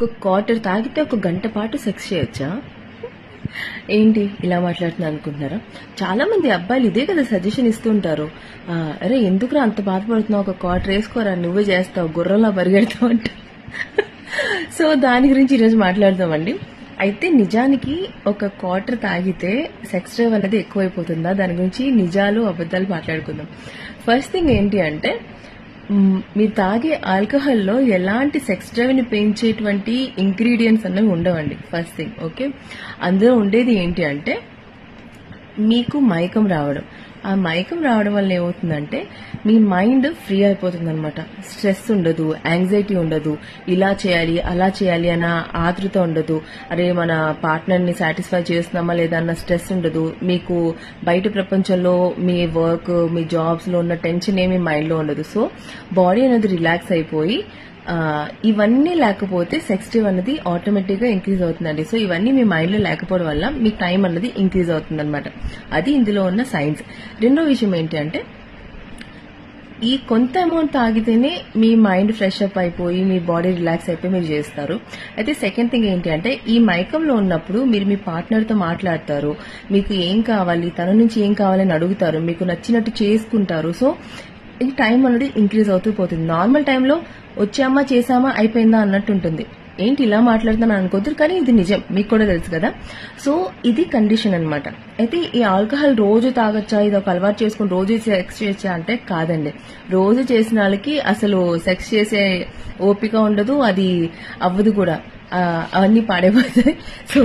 ఒక క్వార్టర్ తాగితే 1 గంట పాటు సెక్స్ చేయొచ్చా? ఏంటి ఇలా మాట్లాడుతున్నా అనుకుంటున్నారా? చాలా మంది అబ్బాయిలు ఇదే కదా సజెషన్ ఇస్తుంటారు. అరే ఎందుకురా అంత బాధపడుతున్నావు, ఒక క్వార్టర్ వేసుకోరా, నువ్వే చేస్తావు, గుర్రంలా పరిగెడతావు అంట. సో దాని గురించి ఈరోజు మాట్లాడదామండి. అయితే నిజానికి ఒక క్వార్టర్ తాగితే సెక్స్ డ్రైవ్ అనేది ఎక్కువైపోతుందా, దాని గురించి నిజాలు అబద్ధాలు మాట్లాడుకుందాం. ఫస్ట్ థింగ్ ఏంటి అంటే, మీరు తాగే ఆల్కహాల్లో ఎలాంటి సెక్స్ డ్రైవ్ ని పెంచేటువంటి ఇంగ్రీడియంట్స్ అనేవి ఉండవండి. First thing. ఓకే, అందులో ఉండేది ఏంటి అంటే మీకు మైకం రావడం. ఆ మైకం రావడం వల్ల ఏమవుతుందంటే మీ మైండ్ ఫ్రీ అయిపోతుంది అనమాట. స్ట్రెస్ ఉండదు, యాంగ్జైటీ ఉండదు, ఇలా చేయాలి అలా చేయాలి అన్న ఆతృత ఉండదు, అరే మన పార్ట్నర్ ని సాటిస్ఫై చేస్తున్నామా లేదా అన్న స్ట్రెస్ ఉండదు. మీకు బయట ప్రపంచంలో మీ వర్క్, మీ జాబ్స్ లో ఉన్న టెన్షన్ ఏమి మైండ్ లో ఉండదు. సో బాడీ అనేది రిలాక్స్ అయిపోయి ఇవన్నీ లేకపోతే సెక్స్ డ్రైవ్ అనేది ఆటోమేటిక్ గా ఇంక్రీజ్ అవుతుందండి. సో ఇవన్నీ మీ మైండ్ లో లేకపోవడం వల్ల మీ టైం అనేది ఇంక్రీజ్ అవుతుంది అనమాట. అది ఇందులో ఉన్న సైన్స్. రెండో విషయం ఏంటి అంటే, ఈ కొంత అమౌంట్ తాగితేనే మీ మైండ్ ఫ్రెష్ అప్ అయిపోయి మీ బాడీ రిలాక్స్ అయిపోయి మీరు చేస్తారు. అయితే సెకండ్ థింగ్ ఏంటి అంటే, ఈ మైకంలో ఉన్నప్పుడు మీరు మీ పార్ట్నర్ తో మాట్లాడతారు, మీకు ఏం కావాలి, తన నుంచి ఏం కావాలని అడుగుతారు, మీకు నచ్చినట్టు చేసుకుంటారు. సో ఈ టైం అనేది ఇంక్రీజ్ అవుతూ పోతుంది. నార్మల్ టైంలో వచ్చామా చేసామా అయిపోయిందా అన్నట్టు ఉంటుంది. ఏంటి ఇలా మాట్లాడుతాను అనుకోద్దు, కానీ ఇది నిజం, మీకు కూడా తెలుసు కదా. సో ఇది కండిషన్ అనమాట. అయితే ఈ ఆల్కహాల్ రోజు తాగొచ్చా, ఇది ఒక అలవాటు చేసుకుని రోజు సెక్స్ చేయొచ్చా అంటే కాదండి. రోజు చేసిన వాళ్ళకి అసలు సెక్స్ చేసే ఓపిక ఉండదు, అది అవ్వదు కూడా, అవన్నీ పాడైపోతాయి. సో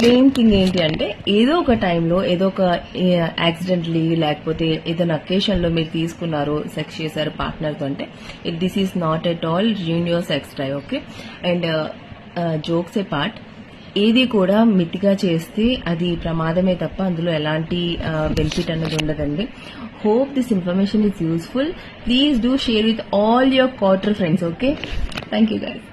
మెయిన్ థింగ్ ఏంటి అంటే, ఏదో ఒక టైంలో ఏదో ఒక యాక్సిడెంట్లీ లేకపోతే ఏదైనా అకేషన్ లో మీరు తీసుకున్నారు, సెక్స్ చేశారు పార్ట్నర్ తో అంటే this is not at all ruin your sex drive. Okay, and jokes apart, ఏది కూడా మితిగా చేస్తే అది ప్రమాదమే తప్ప అందులో ఎలాంటి బెనిఫిట్ అనేది ఉండదండి. Hope this information is useful. Please do share with all your quarter friends. Okay, thank you guys.